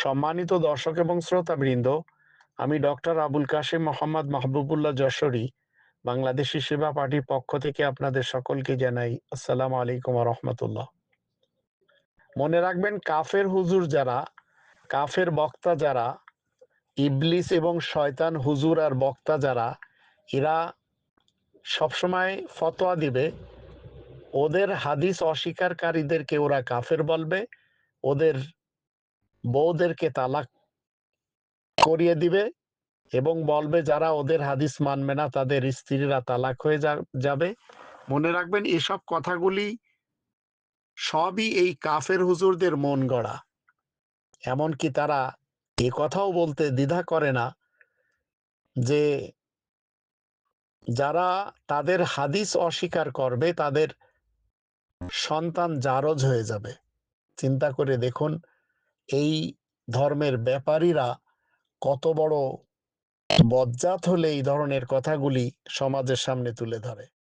সম্মানিত দর্শক এবং শ্রোতাবৃন্দ, আমি ডক্টর আবুল কাশেম মোহাম্মদ মাহবুবুল্লাহ যশোরী, বাংলাদেশী সেবা পার্টির পক্ষ থেকে আপনাদের সকলকে জানাই আসসালামু আলাইকুম ওয়া রাহমাতুল্লাহ। মনে রাখবেন, কাফের হুজুর যারা, কাফের বক্তা যারা, ইবলিস এবং শয়তান হুজুর আর বক্তা যারা, এরা সবসময় ফতোয়া দিবে, ওদের হাদিস অস্বীকারীদেরকে ওরা কাফের বলবে, ওদের বউদেরকে তালাক করিয়ে দিবে এবং বলবে যারা ওদের হাদিস মানবে না তাদের স্ত্রীরা তালাক হয়ে যাবে। মনে রাখবেন, এসব কথাগুলি সবই এই কাফের হুজুরদের মন গড়া। এমনকি তারা এ কথাও বলতে দ্বিধা করে না যে যারা তাদের হাদিস অস্বীকার করবে তাদের সন্তান জারজ হয়ে যাবে। চিন্তা করে দেখুন, এই ধর্মের ব্যাপারীরা কত বড় বজ্জাত হলে এই ধরনের কথাগুলি সমাজের সামনে তুলে ধরে।